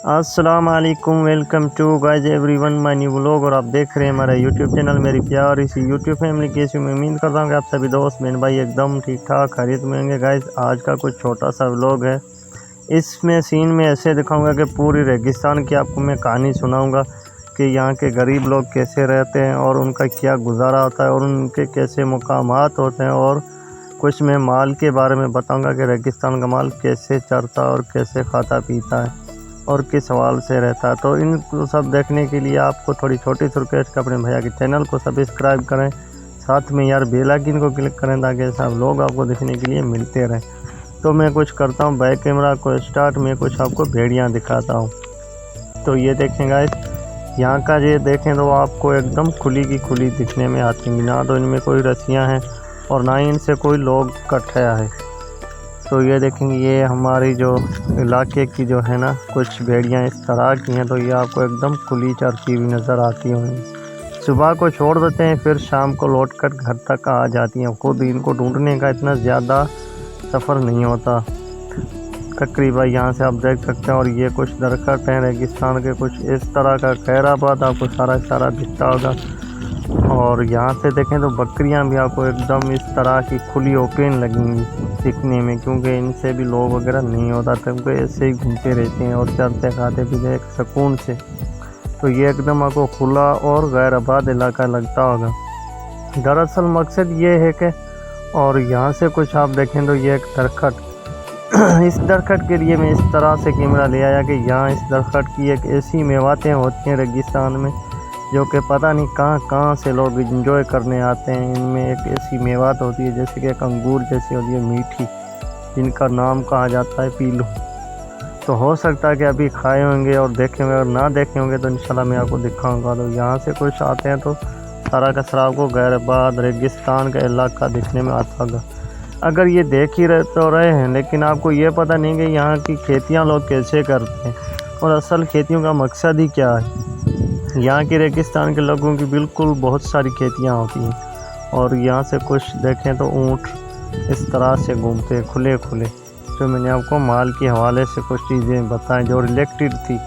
अस्सलाम वालेकुम, welcome to guys everyone my new vlog. और आप देख रहे हैं हमारा यूट्यूब चैनल मेरी प्यारी सी यूट्यूब फैमिली। कैसी मैं उम्मीद करता हूँ कि आप सभी दोस्त बहन भाई एकदम ठीक ठाक खैरियत में होंगे। गाइज आज का कुछ छोटा सा व्लॉग है। इसमें सीन में ऐसे दिखाऊंगा कि पूरी रेगिस्तान की आपको मैं कहानी सुनाऊंगा कि यहाँ के गरीब लोग कैसे रहते हैं और उनका क्या गुजारा होता है और उनके कैसे मुकामात होते हैं। और कुछ मैं माल के बारे में बताऊंगा कि रेगिस्तान का माल कैसे चरता और कैसे खाता पीता है और किस सवाल से रहता है। तो इन सब देखने के लिए आपको थोड़ी छोटी सी रिक्वेस्ट, अपने भैया के चैनल को सब्सक्राइब करें, साथ में यार बेल आइकन को क्लिक करें ताकि सब लोग आपको देखने के लिए मिलते रहें। तो मैं कुछ करता हूँ, बैक कैमरा को स्टार्ट में कुछ आपको भेड़ियाँ दिखाता हूँ। तो ये देखें गाइस, यहाँ का ये देखें तो आपको एकदम खुली की खुली दिखने में आती हैं, ना तो इनमें कोई रस्सियाँ हैं और ना ही इनसे कोई लोग कटाया है। तो ये देखेंगे, ये हमारी जो इलाके की जो है ना कुछ भेड़ियाँ इस तरह की हैं। तो ये आपको एकदम खुली चरती हुई नज़र आती होंगी। सुबह को छोड़ देते हैं, फिर शाम को लौटकर घर तक आ जाती हैं। खुद इनको ढूंढने का इतना ज़्यादा सफ़र नहीं होता। तकरीबन यहाँ से आप देख सकते हैं। और ये कुछ दरख्त हैं रेगिस्तान के, कुछ इस तरह का खैराबाद आपको सारा दिखता होगा। और यहाँ से देखें तो बकरियाँ भी आपको एकदम इस तरह की खुली ओपन लगेंगी दिखने में, क्योंकि इनसे भी लोग वगैरह नहीं होता, क्योंकि ऐसे ही घूमते रहते हैं और चरते खाते पीते एक सुकून से। तो ये एकदम आपको खुला और गैर आबाद इलाका लगता होगा। दरअसल मकसद ये है कि, और यहाँ से कुछ आप देखें तो ये एक दरख्त इस दरख्त के लिए मैं इस तरह से कैमरा ले आया कि यहाँ इस दरख्त की एक ऐसी मेवातें होती हैं रेगिस्तान में जो कि पता नहीं कहाँ से लोग इंजॉय करने आते हैं। इनमें एक ऐसी मेवात होती है जैसे कि एक अंगूर जैसी होती है मीठी, जिनका नाम कहा जाता है पीलू। तो हो सकता है कि अभी खाए होंगे और देखे होंगे, और ना देखे होंगे तो इंशाल्लाह मैं आपको दिखाऊंगा। तो यहाँ से कुछ आते हैं तो सारा का सारा आपको गैरबाद रेगिस्तान का इलाका दिखने में आता होगा। अगर ये देख ही रहे हैं, लेकिन आपको ये पता नहीं कि यहाँ की खेतियाँ लोग कैसे करते हैं और असल खेतियों का मकसद ही क्या है। यहाँ के रेगिस्तान के लोगों की बिल्कुल बहुत सारी खेतियाँ होती हैं। और यहाँ से कुछ देखें तो ऊँट इस तरह से घूमते हैं खुले खुले। जो मैंने आपको माल के हवाले से कुछ चीज़ें बताएं जो रिलेटेड थी।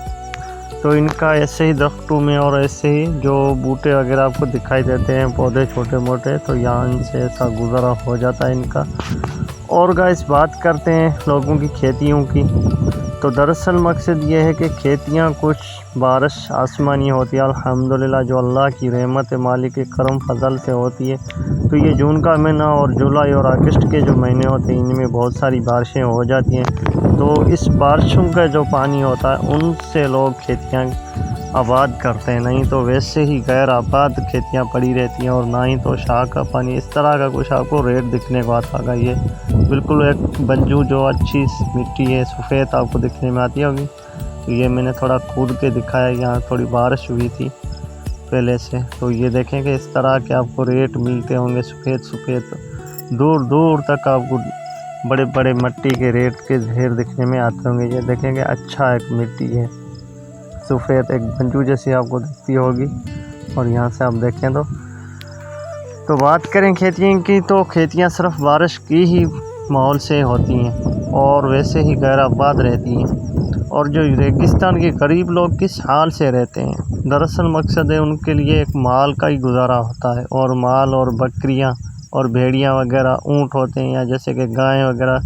तो इनका ऐसे ही दरख्तों में और ऐसे ही जो बूटे वगैरह आपको दिखाई देते हैं, पौधे छोटे मोटे, तो यहाँ इनसे ऐसा गुजारा हो जाता है इनका। और गाइस बात करते हैं लोगों की खेतियों की। तो दरअसल मकसद ये है कि खेतियाँ कुछ बारिश आसमानी होती है अल्हम्दुलिल्लाह, जो अल्लाह की रहमत मालिक के करम फजल से होती है। तो ये जून का महीना और जुलाई और अगस्त के जो महीने होते हैं इनमें बहुत सारी बारिशें हो जाती हैं। तो इस बारिशों का जो पानी होता है उनसे लोग खेतियाँ आबाद करते हैं, नहीं तो वैसे ही गैर आबाद खेतियाँ पड़ी रहती हैं। और ना ही तो शाह का पानी इस तरह का कुछ आपको रेट दिखने को आता होगा। ये बिल्कुल एक बंजू जो अच्छी मिट्टी है सफ़ेद आपको दिखने में आती होगी। तो ये मैंने थोड़ा कूद के दिखाया, यहाँ थोड़ी बारिश हुई थी पहले से। तो ये देखें कि इस तरह के आपको रेट मिलते होंगे सफ़ेद दूर दूर तक आपको बड़े बड़े मिट्टी के रेट के ढेर दिखने में आते होंगे। ये देखेंगे अच्छा एक मिट्टी है सफ़ेद, एक बंजू जैसी आपको दिखती होगी। और यहाँ से आप देखें तो बात करें खेतियों की, तो खेतियाँ सिर्फ बारिश की ही माहौल से होती हैं और वैसे ही गैर आबाद रहती हैं। और जो रेगिस्तान के गरीब लोग किस हाल से रहते हैं, दरअसल मकसद है उनके लिए एक माल का ही गुजारा होता है। और माल और बकरियाँ और भेड़ियाँ वगैरह, ऊँट होते हैं या जैसे कि गाय वगैरह,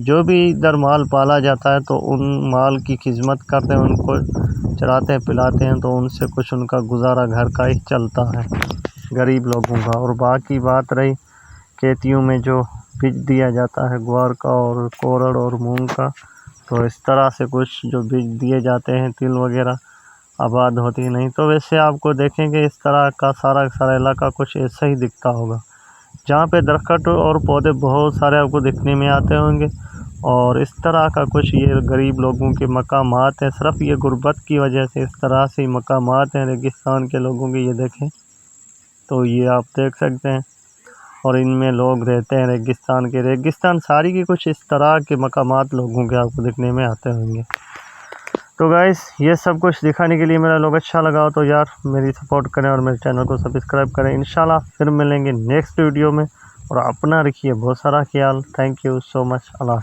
जो भी इधर माल पाला जाता है तो उन माल की खिदमत करते हैं, उनको चराते हैं पिलाते हैं। तो उनसे कुछ उनका गुजारा घर का ही चलता है गरीब लोगों का। और बाकी बात रही खेतियों में जो बीज दिया जाता है ग्वार का और कोरड़ और मूंग का, तो इस तरह से कुछ जो बीज दिए जाते हैं तिल वगैरह आबाद होती है। नहीं तो वैसे आपको देखेंगे इस तरह का सारा इलाका कुछ ऐसा ही दिखता होगा, जहाँ पे दरख्त और पौधे बहुत सारे आपको दिखने में आते होंगे। और इस तरह का कुछ ये गरीब लोगों के मकामात हैं। सिर्फ ये गुर्बत की वजह से इस तरह से मकामात हैं रेगिस्तान के लोगों के। ये देखें तो ये आप देख सकते हैं, और इनमें लोग रहते हैं रेगिस्तान सारी की कुछ इस तरह के मकामात लोगों के आपको दिखने में आते होंगे। तो गाइस ये सब कुछ दिखाने के लिए मेरा लोग अच्छा लगा तो यार मेरी सपोर्ट करें और मेरे चैनल को सब्सक्राइब करें। इंशाल्लाह फिर मिलेंगे नेक्स्ट वीडियो में। और अपना रखिए बहुत सारा ख्याल। Thank you so much. Allah.